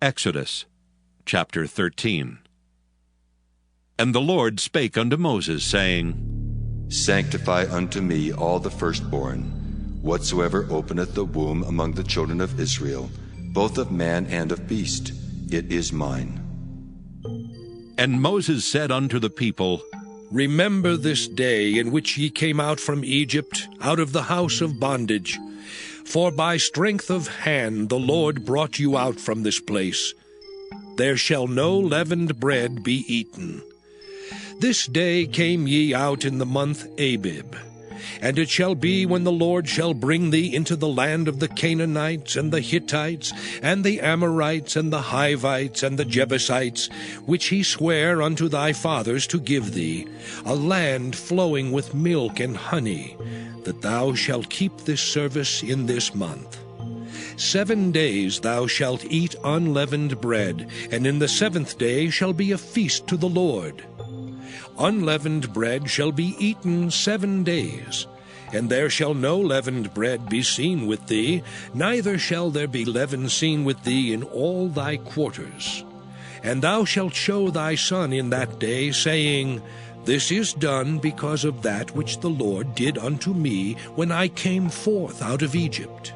Exodus chapter 13. And the Lord spake unto Moses, saying, Sanctify unto me all the firstborn, whatsoever openeth the womb among the children of Israel, both of man and of beast, it is mine. And Moses said unto the people, Remember this day in which ye came out from Egypt, out of the house of bondage. For by strength of hand the Lord brought you out from this place. There shall no leavened bread be eaten. This day came ye out in the month Abib. And it shall be, when the Lord shall bring thee into the land of the Canaanites, and the Hittites, and the Amorites, and the Hivites, and the Jebusites, which he sware unto thy fathers to give thee, a land flowing with milk and honey, that thou shalt keep this service in this month. 7 days thou shalt eat unleavened bread, and in the 7th day shall be a feast to the Lord. Unleavened bread shall be eaten 7 days, and there shall no leavened bread be seen with thee, neither shall there be leaven seen with thee in all thy quarters. And thou shalt show thy son in that day, saying, This is done because of that which the Lord did unto me when I came forth out of Egypt.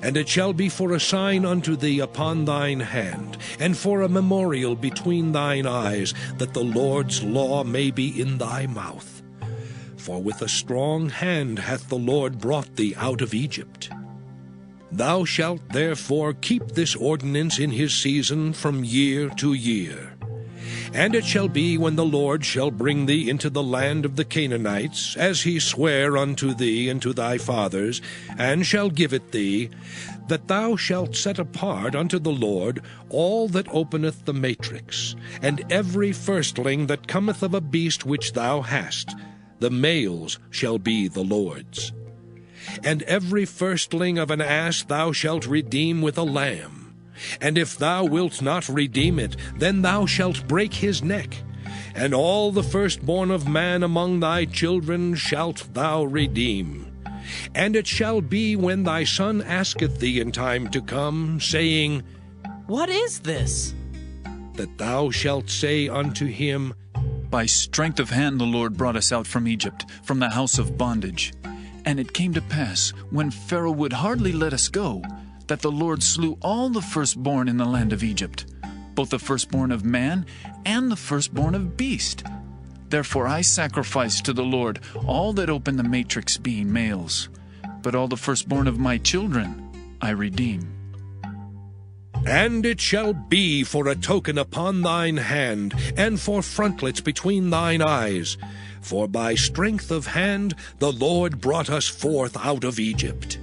And it shall be for a sign unto thee upon thine hand, and for a memorial between thine eyes, that the Lord's law may be in thy mouth. For with a strong hand hath the Lord brought thee out of Egypt. Thou shalt therefore keep this ordinance in his season from year to year. And it shall be, when the Lord shall bring thee into the land of the Canaanites, as he sware unto thee and to thy fathers, and shall give it thee, that thou shalt set apart unto the Lord all that openeth the matrix, and every firstling that cometh of a beast which thou hast, the males shall be the Lord's. And every firstling of an ass thou shalt redeem with a lamb. And if thou wilt not redeem it, then thou shalt break his neck. And all the firstborn of man among thy children shalt thou redeem. And it shall be, when thy son asketh thee in time to come, saying, What is this? that thou shalt say unto him, By strength of hand the Lord brought us out from Egypt, from the house of bondage. And it came to pass, when Pharaoh would hardly let us go, that the Lord slew all the firstborn in the land of Egypt, both the firstborn of man and the firstborn of beast. Therefore I sacrifice to the Lord all that open the matrix, being males. But all the firstborn of my children I redeem. And it shall be for a token upon thine hand, and for frontlets between thine eyes. For by strength of hand the Lord brought us forth out of Egypt.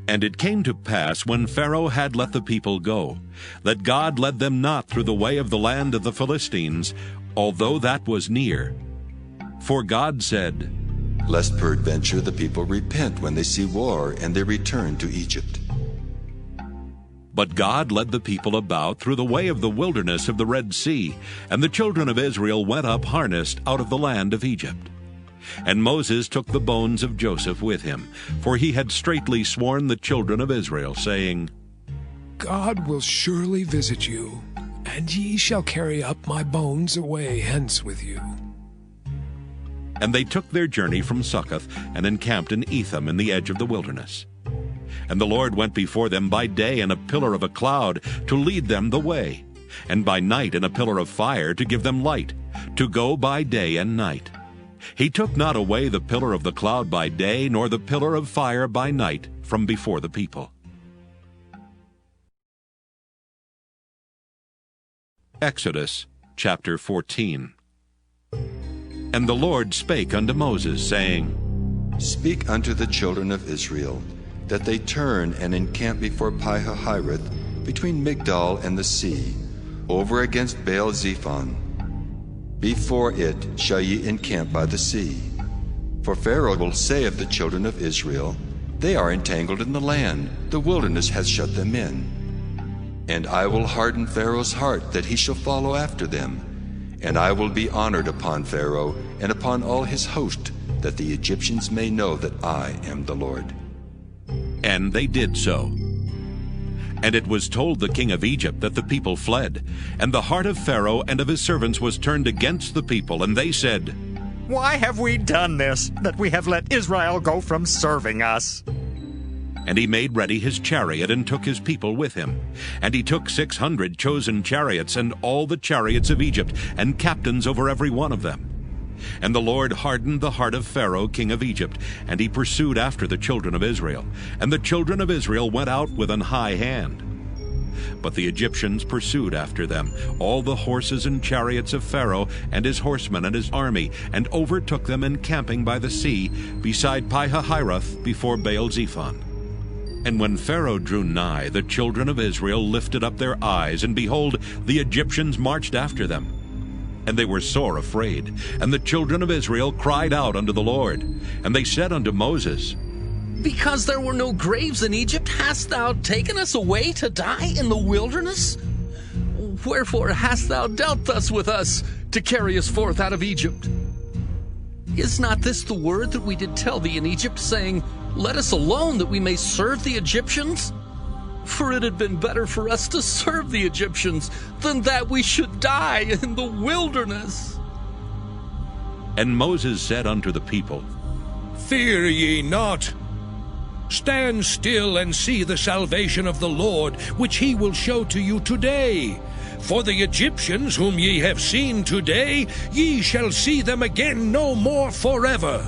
And it came to pass, when Pharaoh had let the people go, that God led them not through the way of the land of the Philistines, although that was near. For God said, Lest peradventure the people repent when they see war, and they return to Egypt. But God led the people about through the way of the wilderness of the Red Sea, and the children of Israel went up harnessed out of the land of Egypt. And Moses took the bones of Joseph with him, for he had straitly sworn the children of Israel, saying, God will surely visit you, and ye shall carry up my bones away hence with you. And they took their journey from Succoth, and encamped in Etham in the edge of the wilderness. And the Lord went before them by day in a pillar of a cloud, to lead them the way, and by night in a pillar of fire, to give them light, to go by day and night. He took not away the pillar of the cloud by day, nor the pillar of fire by night from before the people. Exodus chapter 14. And the Lord spake unto Moses, saying, Speak unto the children of Israel, that they turn and encamp before Pi-hahiroth, between Migdol and the sea, over against Baal-zephon. Before it shall ye encamp by the sea. For Pharaoh will say of the children of Israel, They are entangled in the land, the wilderness hath shut them in. And I will harden Pharaoh's heart, that he shall follow after them. And I will be honored upon Pharaoh, and upon all his host, that the Egyptians may know that I am the Lord. And they did so. And it was told the king of Egypt that the people fled, and the heart of Pharaoh and of his servants was turned against the people, and they said, "Why have we done this, that we have let Israel go from serving us?" And he made ready his chariot and took his people with him. And he took 600 chosen chariots and all the chariots of Egypt, and captains over every one of them. And the Lord hardened the heart of Pharaoh, king of Egypt, and he pursued after the children of Israel. And the children of Israel went out with an high hand. But the Egyptians pursued after them, all the horses and chariots of Pharaoh, and his horsemen and his army, and overtook them encamping by the sea, beside Pi-hahiroth, before Baal-zephon. And when Pharaoh drew nigh, the children of Israel lifted up their eyes, and behold, the Egyptians marched after them. And they were sore afraid. And the children of Israel cried out unto the Lord. And they said unto Moses, "Because there were no graves in Egypt, hast thou taken us away to die in the wilderness? Wherefore hast thou dealt thus with us, to carry us forth out of Egypt? Is not this the word that we did tell thee in Egypt, saying, Let us alone, that we may serve the Egyptians? For it had been better for us to serve the Egyptians than that we should die in the wilderness." And Moses said unto the people, Fear ye not. Stand still and see the salvation of the Lord, which he will show to you today. For the Egyptians whom ye have seen today, ye shall see them again no more forever.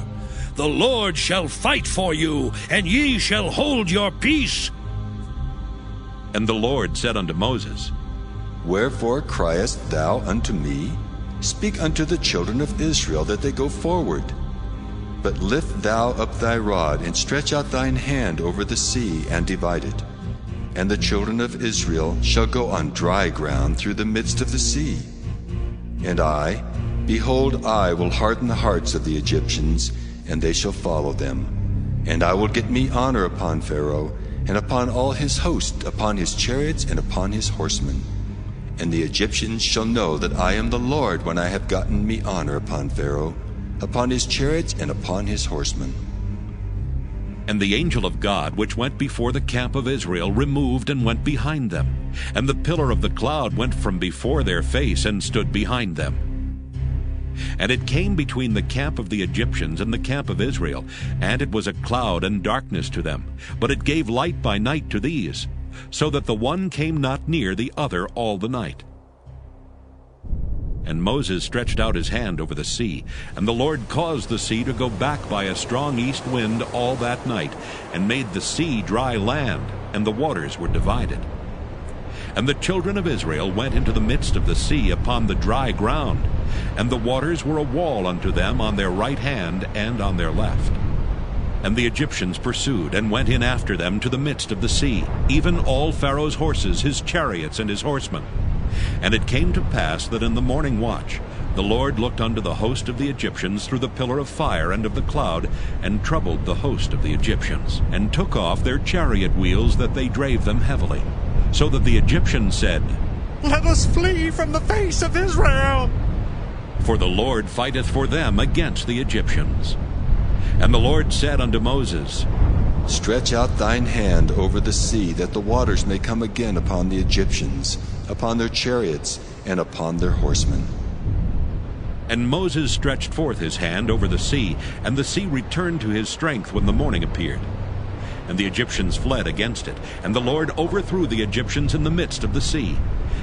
The Lord shall fight for you, and ye shall hold your peace. And the Lord said unto Moses, Wherefore criest thou unto me? Speak unto the children of Israel that they go forward. But lift thou up thy rod, and stretch out thine hand over the sea, and divide it. And the children of Israel shall go on dry ground through the midst of the sea. And I, behold, I will harden the hearts of the Egyptians, and they shall follow them. And I will get me honor upon Pharaoh, and upon all his host, upon his chariots, and upon his horsemen. And the Egyptians shall know that I am the Lord, when I have gotten me honor upon Pharaoh, upon his chariots, and upon his horsemen. And the angel of God, which went before the camp of Israel, removed and went behind them. And the pillar of the cloud went from before their face, and stood behind them. And it came between the camp of the Egyptians and the camp of Israel, and it was a cloud and darkness to them, but it gave light by night to these, so that the one came not near the other all the night. And Moses stretched out his hand over the sea, and the Lord caused the sea to go back by a strong east wind all that night, and made the sea dry land, and the waters were divided. And the children of Israel went into the midst of the sea upon the dry ground, and the waters were a wall unto them on their right hand and on their left. And the Egyptians pursued, and went in after them to the midst of the sea, even all Pharaoh's horses, his chariots, and his horsemen. And it came to pass that in the morning watch the Lord looked unto the host of the Egyptians through the pillar of fire and of the cloud, and troubled the host of the Egyptians, and took off their chariot wheels, that they drave them heavily. So that the Egyptians said, "Let us flee from the face of Israel." For the Lord fighteth for them against the Egyptians. And the Lord said unto Moses, Stretch out thine hand over the sea, that the waters may come again upon the Egyptians, upon their chariots, and upon their horsemen. And Moses stretched forth his hand over the sea, and the sea returned to his strength when the morning appeared. And the Egyptians fled against it, and the Lord overthrew the Egyptians in the midst of the sea.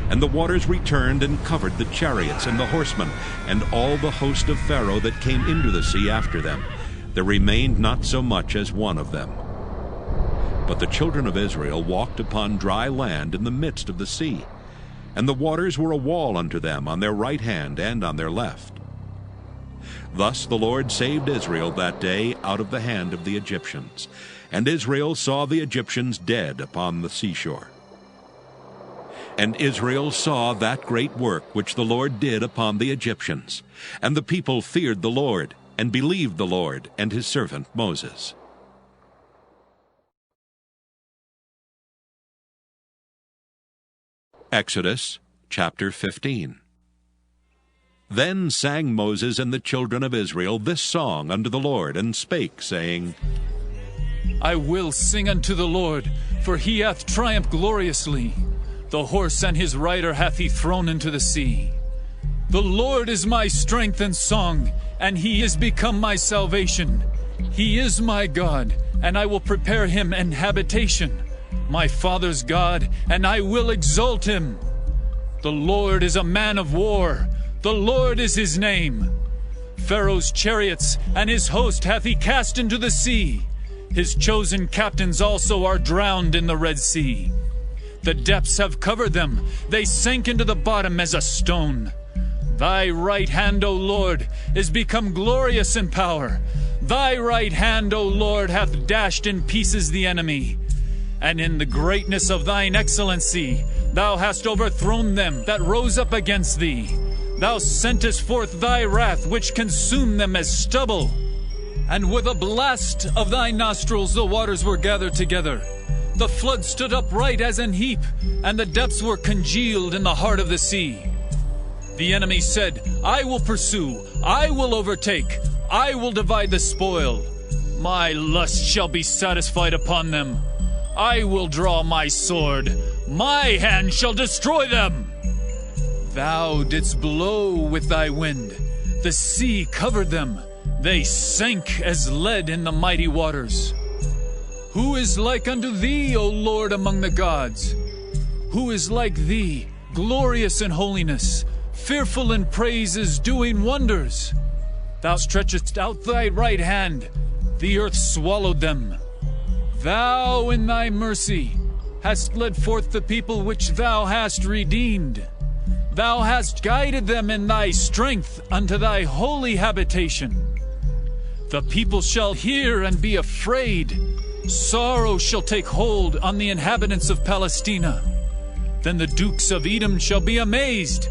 And the waters returned and covered the chariots and the horsemen, and all the host of Pharaoh that came into the sea after them. There remained not so much as one of them. But the children of Israel walked upon dry land in the midst of the sea, and the waters were a wall unto them on their right hand and on their left. Thus the Lord saved Israel that day out of the hand of the Egyptians. And Israel saw the Egyptians dead upon the seashore. And Israel saw that great work which the Lord did upon the Egyptians. And the people feared the Lord, and believed the Lord and his servant Moses. Exodus chapter 15. Then sang Moses and the children of Israel this song unto the Lord, and spake, saying, I will sing unto the Lord, for he hath triumphed gloriously. The horse and his rider hath he thrown into the sea. The Lord is my strength and song, and he is become my salvation. He is my God, and I will prepare him an habitation. My father's God, and I will exalt him. The Lord is a man of war. The Lord is his name. Pharaoh's chariots and his host hath he cast into the sea. His chosen captains also are drowned in the Red Sea. The depths have covered them. They sank into the bottom as a stone. Thy right hand, O Lord, is become glorious in power. Thy right hand, O Lord, hath dashed in pieces the enemy. And in the greatness of thine excellency, thou hast overthrown them that rose up against thee. Thou sentest forth thy wrath, which consumed them as stubble. And with a blast of thy nostrils the waters were gathered together. The flood stood upright as an heap, and the depths were congealed in the heart of the sea. The enemy said, I will pursue, I will overtake, I will divide the spoil. My lust shall be satisfied upon them. I will draw my sword, my hand shall destroy them. Thou didst blow with thy wind, the sea covered them, they sank as lead in the mighty waters. Who is like unto thee, O Lord, among the gods? Who is like thee, glorious in holiness, fearful in praises, doing wonders? Thou stretchest out thy right hand, the earth swallowed them. Thou in thy mercy hast led forth the people which thou hast redeemed. Thou hast guided them in thy strength unto thy holy habitation. The people shall hear and be afraid. Sorrow shall take hold on the inhabitants of Palestina. Then the dukes of Edom shall be amazed.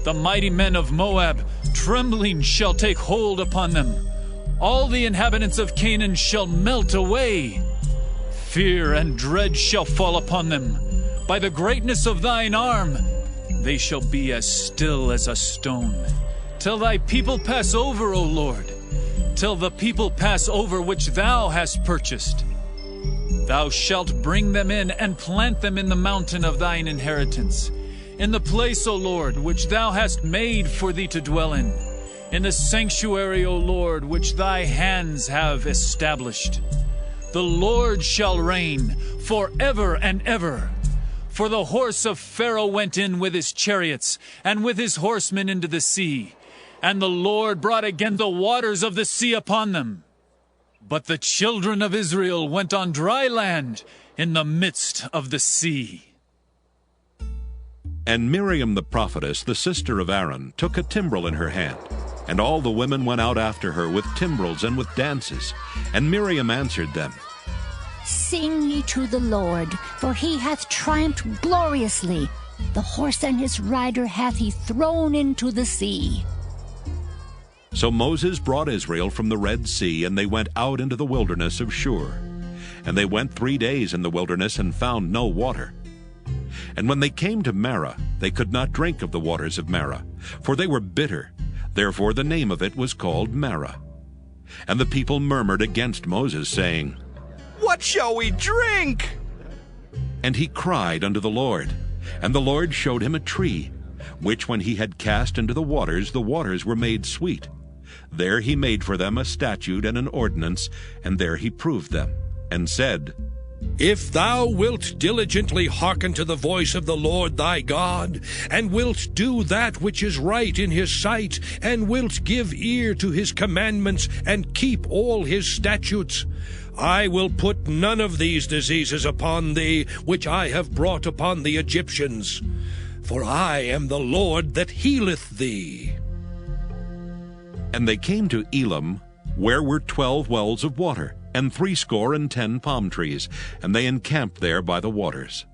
The mighty men of Moab, trembling, shall take hold upon them. All the inhabitants of Canaan shall melt away. Fear and dread shall fall upon them. By the greatness of thine arm, they shall be as still as a stone. Till thy people pass over, O Lord. Till the people pass over which thou hast purchased. Thou shalt bring them in and plant them in the mountain of thine inheritance, in the place, O Lord, which thou hast made for thee to dwell in the sanctuary, O Lord, which thy hands have established. The Lord shall reign forever and ever. For the horse of Pharaoh went in with his chariots and with his horsemen into the sea, and the Lord brought again the waters of the sea upon them. But the children of Israel went on dry land in the midst of the sea. And Miriam the prophetess, the sister of Aaron, took a timbrel in her hand. And all the women went out after her with timbrels and with dances. And Miriam answered them, Sing ye to the Lord, for he hath triumphed gloriously. The horse and his rider hath he thrown into the sea. So Moses brought Israel from the Red Sea, and they went out into the wilderness of Shur. And they went 3 days in the wilderness and found no water. And when they came to Marah, they could not drink of the waters of Marah, for they were bitter. Therefore the name of it was called Marah. And the people murmured against Moses, saying, What shall we drink? And he cried unto the Lord. And the Lord showed him a tree, which when he had cast into the waters were made sweet. There he made for them a statute and an ordinance, and there he proved them, and said, If thou wilt diligently hearken to the voice of the Lord thy God, and wilt do that which is right in his sight, and wilt give ear to his commandments, and keep all his statutes, I will put none of these diseases upon thee, which I have brought upon the Egyptians. For I am the Lord that healeth thee. And they came to Elim, where were 12 wells of water, and 70 palm trees, and they encamped there by the waters.